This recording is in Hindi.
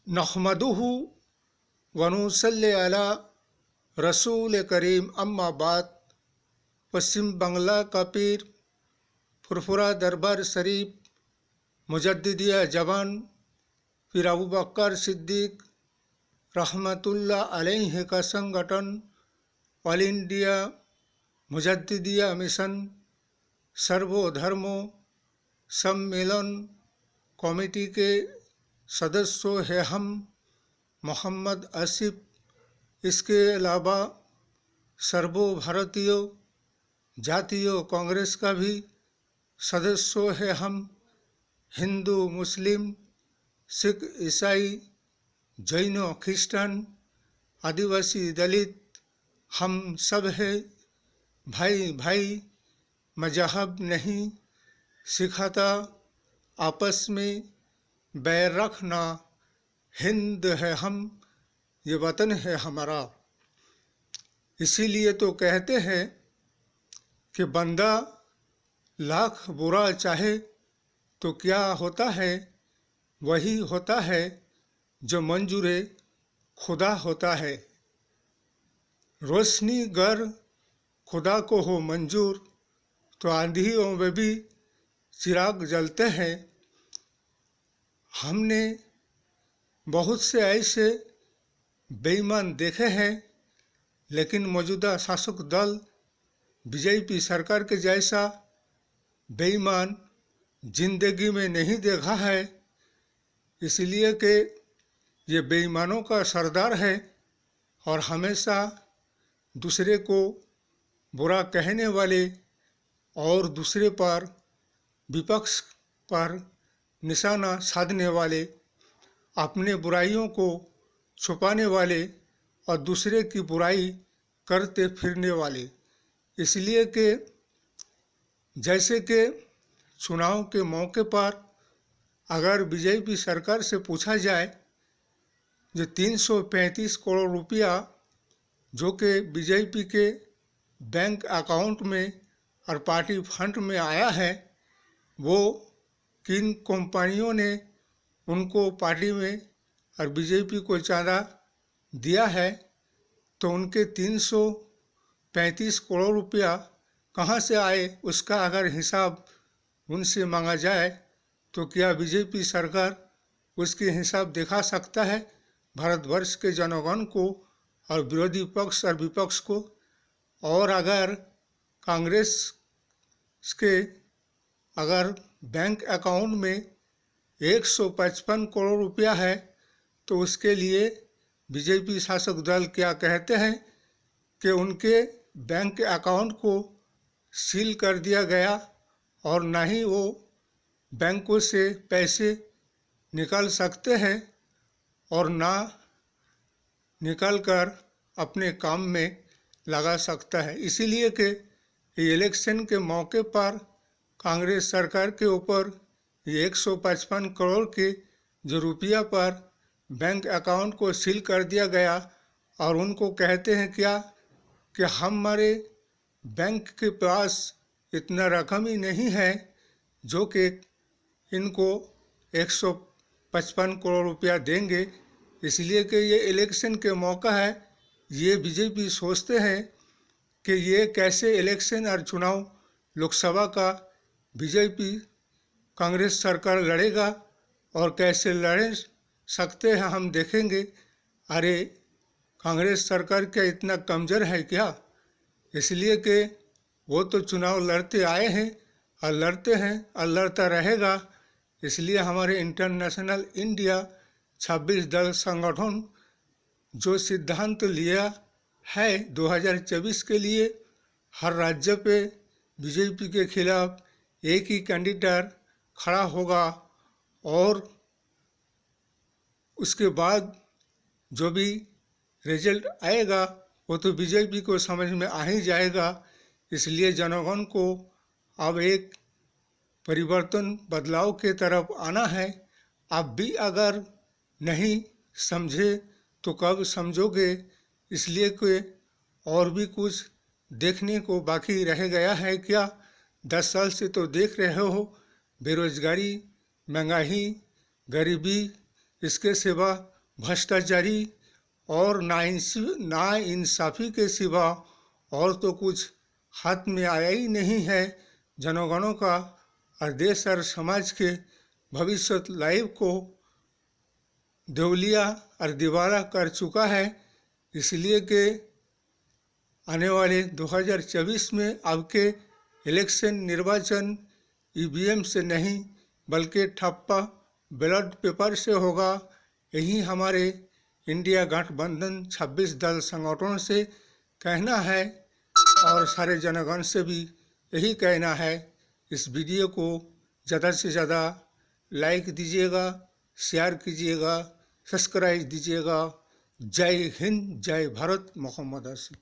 नहमदुहु व नुसल्ली अला रसूल करीम अम्मा बाद। पश्चिम बंगला का पीर फुरफुरा दरबार शरीफ मुजद्दिदिया जवान पीर अबू बकर सिद्दीक रहमतुल्लाह अलैहि का संगठन ऑल इंडिया मुजद्दिदिया मिशन सर्वधर्मों सम्मेलन कमेटी के सदस्यों हैं हम मोहम्मद आसिफ। इसके अलावा सर्वभारतीय जातीय कांग्रेस का भी सदस्यों हैं हम। हिंदू मुस्लिम सिख ईसाई जैन ख्रिस्टान आदिवासी दलित हम सब है भाई भाई। मजहब नहीं सिखाता आपस में बैर रखना। हिंद है हम, ये वतन है हमारा। इसीलिए तो कहते हैं कि बंदा लाख बुरा चाहे तो क्या होता है, वही होता है जो मंजूरे खुदा होता है। रोशनी गर खुदा को हो मंजूर तो आंधियों में भी चिराग जलते हैं। हमने बहुत से ऐसे बेईमान देखे हैं, लेकिन मौजूदा शासक दल बीजेपी सरकार के जैसा बेईमान जिंदगी में नहीं देखा है। इसलिए कि ये बेईमानों का सरदार है और हमेशा दूसरे को बुरा कहने वाले और दूसरे पर विपक्ष पर निशाना साधने वाले, अपने बुराइयों को छुपाने वाले और दूसरे की बुराई करते फिरने वाले। इसलिए कि जैसे कि चुनाव के मौके पर अगर बीजेपी सरकार से पूछा जाए जो 335 करोड़ रुपया जो कि बीजेपी के बैंक अकाउंट में और पार्टी फंड में आया है, वो किन कंपनियों ने उनको पार्टी में और बीजेपी को चांदा दिया है, तो उनके 335 करोड़ रुपया कहाँ से आए, उसका अगर हिसाब उनसे मांगा जाए तो क्या बीजेपी सरकार उसके हिसाब दिखा सकता है भारतवर्ष के जनगण को और विरोधी पक्ष और विपक्ष को। और अगर कांग्रेस के अगर बैंक अकाउंट में 155 करोड़ रुपया है तो उसके लिए बीजेपी शासक दल क्या कहते हैं कि उनके बैंक अकाउंट को सील कर दिया गया और ना ही वो बैंकों से पैसे निकाल सकते हैं और ना निकाल कर अपने काम में लगा सकता है। इसीलिए कि इलेक्शन के मौके पर कांग्रेस सरकार के ऊपर ये 155 करोड़ के जो रुपया पर बैंक अकाउंट को सील कर दिया गया और उनको कहते हैं क्या कि हमारे बैंक के पास इतना रकम ही नहीं है जो कि इनको 155 करोड़ रुपया देंगे। इसलिए कि ये इलेक्शन के मौका है, ये बीजेपी सोचते हैं कि ये कैसे इलेक्शन और चुनाव लोकसभा का बीजेपी कांग्रेस सरकार लड़ेगा और कैसे लड़ सकते हैं हम देखेंगे। अरे कांग्रेस सरकार क्या इतना कमज़ोर है क्या? इसलिए कि वो तो चुनाव लड़ते आए हैं और लड़ते हैं और लड़ता रहेगा। इसलिए हमारे इंटरनेशनल इंडिया 26 दल संगठन जो सिद्धांत लिया है 2024 के लिए, हर राज्य पे बीजेपी के खिलाफ एक ही कैंडिडेट खड़ा होगा और उसके बाद जो भी रिजल्ट आएगा वो तो बीजेपी को समझ में आ ही जाएगा। इसलिए जनगण को अब एक परिवर्तन बदलाव के तरफ आना है। आप भी अगर नहीं समझे तो कब समझोगे? इसलिए कि और भी कुछ देखने को बाकी रह गया है क्या? 10 साल से तो देख रहे हो बेरोजगारी, महंगाई, गरीबी, इसके सिवा भ्रष्टाचारी और नाइंसाफ़ी के सिवा और तो कुछ हाथ में आया ही नहीं है। जनगणों का और देश और समाज के भविष्य लाइफ को देवलिया और दिवाला कर चुका है। इसलिए कि आने वाले 2024 में आपके इलेक्शन निर्वाचन ईवीएम से नहीं बल्कि ठप्पा बैलेट पेपर से होगा। यही हमारे इंडिया गठबंधन 26 दल संगठनों से कहना है और सारे जनगण से भी यही कहना है। इस वीडियो को ज़्यादा से ज़्यादा लाइक दीजिएगा, शेयर कीजिएगा, सब्सक्राइब दीजिएगा। जय हिंद, जय भारत। मोहम्मद आसिफ।